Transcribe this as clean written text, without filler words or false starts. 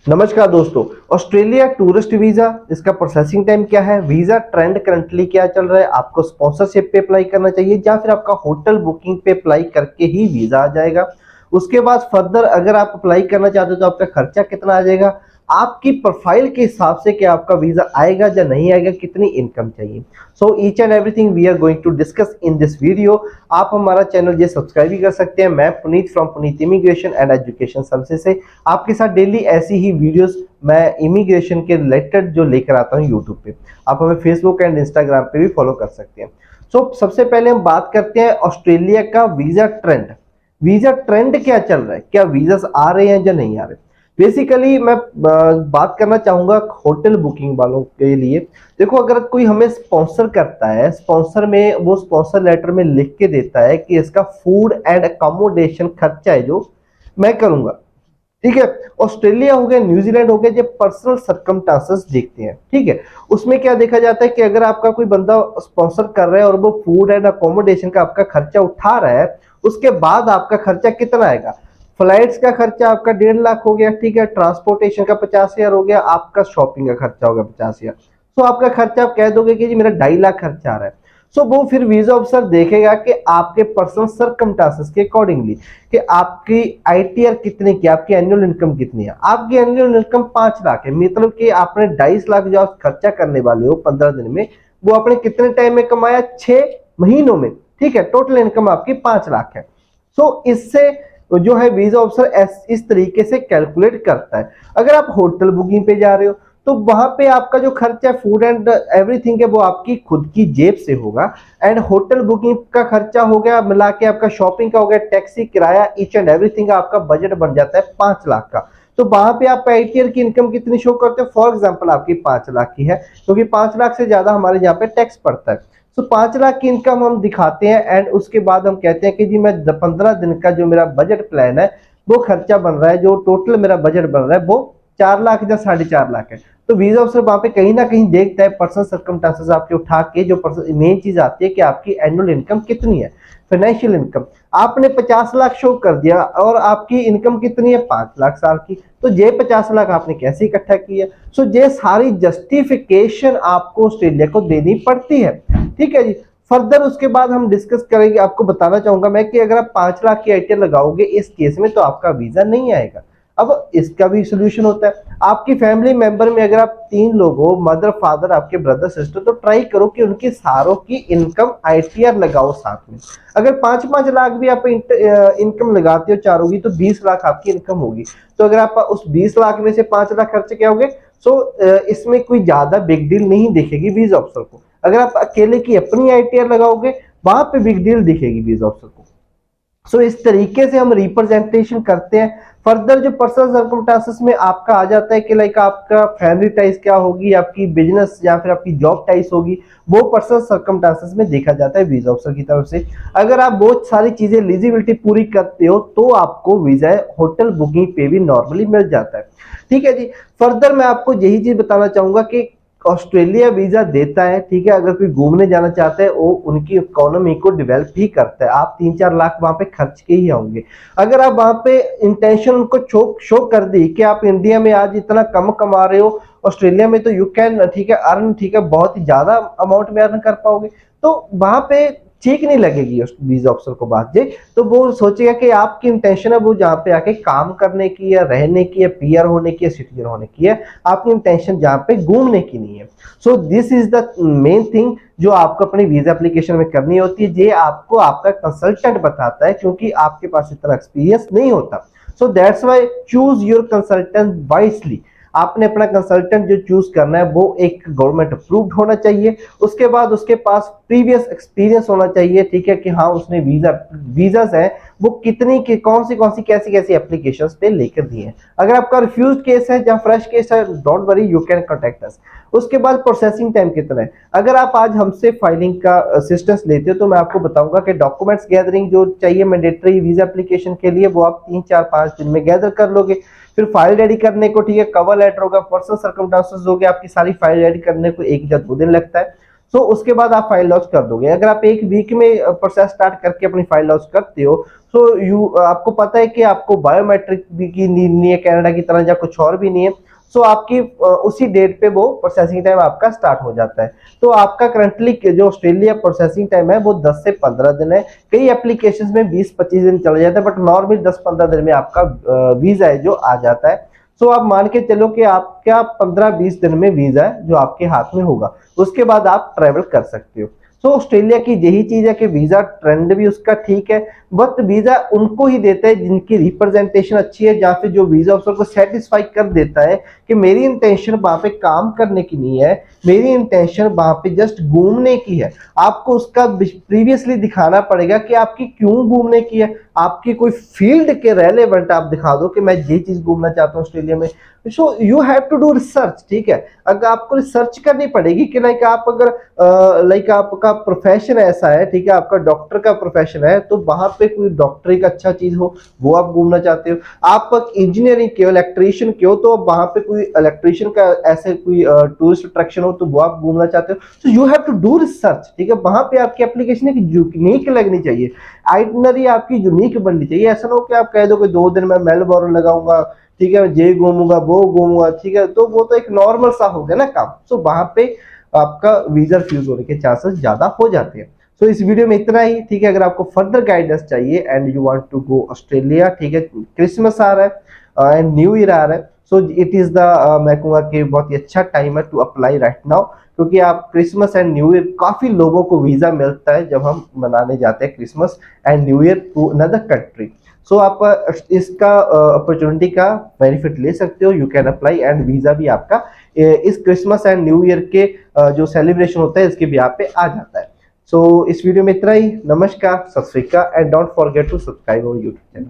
नमस्कार दोस्तों। Australia tourist visa, इसका प्रोसेसिंग टाइम क्या है, वीजा ट्रेंड करंटली क्या चल रहा है, आपको स्पॉन्सरशिप पे अप्लाई करना चाहिए या फिर आपका होटल बुकिंग पे अप्लाई करके ही वीजा आ जाएगा। उसके बाद फर्दर अगर आप अप्लाई करना चाहते हो तो आपका खर्चा कितना आ जाएगा, आपकी प्रोफाइल के हिसाब से कि आपका वीजा आएगा या नहीं आएगा, कितनी इनकम चाहिए। So each and everything we are going to discuss in this video. आप हमारा चैनल ये सब्सक्राइब भी कर सकते हैं। मैं Puneet from Puneet immigration and education services से आपके साथ डेली ऐसी ही वीडियोस मैं इमिग्रेशन के रिलेटेड जो लेकर आता हूं यूट्यूब पे। आप हमें फेसबुक एंड इंस्टाग्राम पे भी फॉलो कर सकते हैं। सबसे पहले हम बात करते हैं ऑस्ट्रेलिया का वीजा ट्रेंड। वीजा ट्रेंड क्या चल रहा है, क्या वीजा आ रहे हैं या नहीं आ रहे। बेसिकली मैं बात करना चाहूंगा होटल बुकिंग वालों के लिए। देखो, अगर कोई हमें स्पॉन्सर करता है, स्पॉन्सर में वो स्पॉन्सर लेटर में लिख के देता है कि इसका फूड एंड अकोमोडेशन खर्चा है जो मैं करूंगा, ठीक है। ऑस्ट्रेलिया हो गया, न्यूजीलैंड हो गया, जो पर्सनल सर्कमस्टांसेस देखते हैं, ठीक है। उसमें क्या देखा जाता है कि अगर आपका कोई बंदा स्पॉन्सर कर रहा है और वो फूड एंड अकोमोडेशन का आपका खर्चा उठा रहा है, उसके बाद आपका खर्चा कितना आएगा। फ्लाइट्स का खर्चा आपका 1.5 लाख हो गया, ठीक है। ट्रांसपोर्टेशन का 50,000 हो गया, आपका शॉपिंग का खर्चा हो गया 50,000। तो आपका खर्चा आप कह दोगे कि जी मेरा 2.5 लाख खर्चा आ रहा है। वो फिर वीजा ऑफिसर देखेगा कि आपके पर्सनल सर्कमस्टांसेस के अकॉर्डिंगली कि आपकी आईटीआर कितने की, आपकी एनुअल इनकम कितनी है। आपकी एनुअल इनकम 5 लाख है, मतलब कि आपने 2.5 लाख जो आप खर्चा करने वाले हो 15 दिन में, वो आपने कितने टाइम में कमाया, 6 महीनों में, ठीक है। टोटल इनकम आपकी 5 लाख है। इससे जो है वीजा ऑफिसर इस तरीके से कैलकुलेट करता है। अगर आप होटल बुकिंग पे जा रहे हो तो वहां पे आपका जो खर्चा है फूड एंड एवरीथिंग है वो आपकी खुद की जेब से होगा। एंड होटल बुकिंग का खर्चा हो गया मिला के, आपका शॉपिंग का हो गया, टैक्सी किराया, ईच एंड एवरीथिंग, आपका बजट बन जाता है 5 लाख का। तो वहां पे आप आईटीआर की इनकम कितनी शो करते हो, फॉर एग्जाम्पल आपकी 5 लाख की है, क्योंकि 5 लाख से ज्यादा हमारे यहाँ पे टैक्स पड़ता है। 5 लाख की इनकम हम दिखाते हैं एंड उसके बाद हम कहते हैं कि जी मैं 15 दिन का जो मेरा बजट प्लान है वो खर्चा बन रहा है, जो टोटल मेरा बजट बन रहा है वो 4 लाख या 4.5 लाख है। तो वीजा ऑफिसर वहां पे कहीं ना कहीं देखता है पर्सनल सर्कमस्टांसेस आपके उठा के, जो मेन चीज आती है कि आपकी एनुअल इनकम कितनी है, फाइनेंशियल इनकम। आपने 50 लाख शो कर दिया और आपकी इनकम कितनी है, 5 लाख साल की। तो ये 50 लाख आपने कैसे इकट्ठा किया। ये सारी जस्टिफिकेशन आपको ऑस्ट्रेलिया को देनी पड़ती है, ठीक है जी। फर्दर उसके बाद हम डिस्कस करेंगे। आपको बताना चाहूंगा मैं कि अगर आप 5 लाख की आईटीआर लगाओगे इस केस में तो आपका वीजा नहीं आएगा। अब इसका भी सोल्यूशन होता है। आपकी फैमिली मेंबर में अगर आप 3 लोग हो, मदर फादर आपके ब्रदर सिस्टर, तो ट्राई करो कि उनकी सारों की इनकम आईटीआर लगाओ साथ में। अगर 5-5 लाख भी आप इनकम लगाते हो चारों की तो 20 लाख आपकी इनकम होगी। तो अगर आप उस 20 लाख में से 5 लाख खर्च क्या होंगे, इसमें कोई ज्यादा बिग डील नहीं दिखेगी वीजा ऑफिसर को। अगर आप अकेले की अपनी आईटीआर लगाओगे वहां पे बिग डील दिखेगी वीजा ऑफिसर को। इस तरीके से हम रिप्रेजेंटेशन करते हैं। फर्दर जो पर्सनल सर्कमस्टांसेस में आपका आ जाता है कि लाइक आपका फैमिली टाइज क्या होगी, आपकी बिजनेस या फिर आपकी जॉब टाइज होगी, वो पर्सनल सर्कमस्टांसेस में देखा जाता है वीजा ऑफिसर की तरफ से। अगर आप बहुत सारी चीजें एलिजिबिलिटी पूरी करते हो तो आपको वीजा होटल बुकिंग पे भी नॉर्मली मिल जाता है, ठीक है जी। फर्दर मैं आपको यही चीज बताना चाहूंगा कि ऑस्ट्रेलिया वीजा देता है, ठीक है। अगर कोई घूमने जाना चाहता है वो उनकी इकोनॉमी को डेवलप ही करता है। आप 3-4 लाख वहां पे खर्च के ही होंगे। अगर आप वहां पे इंटेंशन उनको शो कर दी कि आप इंडिया में आज इतना कम कमा रहे हो, ऑस्ट्रेलिया में तो यू कैन, ठीक है, अर्न, ठीक है, बहुत ही ज्यादा अमाउंट में अर्न कर पाओगे, तो वहां पे ठीक नहीं लगेगी उस वीजा ऑफिसर को बात जी। तो वो सोचेगा कि आपकी इंटेंशन है वो जहाँ पे आके काम करने की या रहने की या पीआर होने की या सिटीजन होने की है, आपकी इंटेंशन जहाँ पे घूमने की नहीं है। This is the main thing जो आपको अपनी वीजा एप्लीकेशन में करनी होती है। ये आपको आपका कंसल्टेंट बताता है क्योंकि आपके पास इतना एक्सपीरियंस नहीं होता। That's why choose your consultant wisely. आपने अपना कंसल्टेंट जो चूज करना है वो एक गवर्नमेंट अप्रूव्ड होना चाहिए। उसके बाद उसके पास प्रीवियस एक्सपीरियंस होना चाहिए, ठीक है, कि हाँ उसने वीजास है वो कितनी की कौन सी कैसी कैसी एप्लीकेशंस पे लेकर दिए हैं। अगर आपका रिफ्यूज केस है या फ्रेश केस है, don't worry, you can contact us. उसके बाद प्रोसेसिंग टाइम कितना है। अगर आप आज हमसे फाइलिंग का असिस्टेंस लेते हो तो मैं आपको बताऊंगा कि डॉक्यूमेंट्स गैदरिंग जो चाहिए मैंडेटरी वीजा एप्लीकेशन के लिए वो आप 3-4-5 दिन में गैदर कर लोगे। फिर फाइल रेडी करने को, ठीक है, कवर लेटर होगा, पर्सनल सर्कमस्टांसेस हो गया, आपकी सारी फाइल रेडी करने को 1 या 2 दिन लगता है। सो उसके बाद आप फाइल लॉन्च कर दोगे। अगर आप एक वीक में प्रोसेस स्टार्ट करके अपनी फाइल लॉन्च करते हो, सो आपको पता है कि आपको बायोमेट्रिक भी की नीड नहीं है कनाडा की तरह, या कुछ और भी नहीं है। सो आपकी उसी डेट पे वो प्रोसेसिंग टाइम आपका स्टार्ट हो जाता है। तो आपका करंटली जो ऑस्ट्रेलिया प्रोसेसिंग टाइम है वो 10 से 15 दिन है। कई एप्लीकेशंस में 20-25 दिन चला जाता है, बट नॉर्मली 10-15 दिन में आपका वीजा है जो आ जाता है। सो आप मान के चलो कि आपका 15-20 दिन में वीजा है जो आपके हाथ में होगा, उसके बाद आप ट्रेवल कर सकते हो। सो ऑस्ट्रेलिया की यही चीज है कि वीजा ट्रेंड भी उसका ठीक है, बट वीजा उनको ही देता है जिनकी रिप्रेजेंटेशन अच्छी है, या फिर जो वीजा ऑफिसर को सेटिस्फाई कर देता है कि मेरी इंटेंशन वहां पे काम करने की नहीं है, मेरी इंटेंशन वहां पे जस्ट घूमने की है। आपको उसका प्रीवियसली दिखाना पड़ेगा कि आपकी क्यों घूमने की है, आपकी कोई फील्ड के रेलेवेंट आप दिखा दो कि मैं ये चीज घूमना चाहता हूँ ऑस्ट्रेलिया में। So you have to do research, ठीक है। अगर आपको रिसर्च करनी पड़ेगी कि लाइक आप अगर लाइक आपका प्रोफेशन ऐसा है, ठीक है, आपका डॉक्टर का प्रोफेशन है, तो वहां पे कोई डॉक्टरी का अच्छा चीज हो वो आप घूमना चाहते हो। आप इंजीनियरिंग के हो, इलेक्ट्रीशियन के हो, तो वहां पे कोई इलेक्ट्रीशियन का ऐसे कोई टूरिस्ट अट्रैक्शन हो तो वो आप घूमना चाहते हो। So you have to do research, ठीक है। वहां पे आपकी एप्लीकेशन एक यूनिक लगनी चाहिए, आइटनरी आपकी यूनिक बननी चाहिए। ऐसा ना हो कि आप कह दो कि 2 दिन में मेलबोर्न लगाऊंगा, ठीक है, ये घूमूंगा वो घूमूंगा, ठीक है, तो वो तो एक नॉर्मल सा हो गया ना काम। सो वहां पे आपका वीजा रिफ्यूज होने के चांसेस ज्यादा हो जाते हैं। सो इस वीडियो में इतना ही, ठीक है। अगर आपको फर्दर गाइडेंस चाहिए and you want to go Australia, ठीक है, क्रिसमस आ रहा है एंड न्यू ईयर आ रहा है, सो इट इज द मैं कहूंगा कि बहुत ही अच्छा टाइम है टू अप्लाई राइट नाउ, क्योंकि आप क्रिसमस एंड न्यू ईयर काफी लोगों को वीजा मिलता है जब हम मनाने जाते हैं Christmas and New Year to another country. So आप इसका अपॉर्चुनिटी का बेनिफिट ले सकते हो, you can apply and visa भी आपका इस क्रिसमस एंड न्यू ईयर के जो सेलिब्रेशन होता है इसके भी आप पे आ जाता है। सो इस वीडियो में इतना ही। नमस्कार, सत श्री अकाल and don't forget to subscribe our YouTube channel.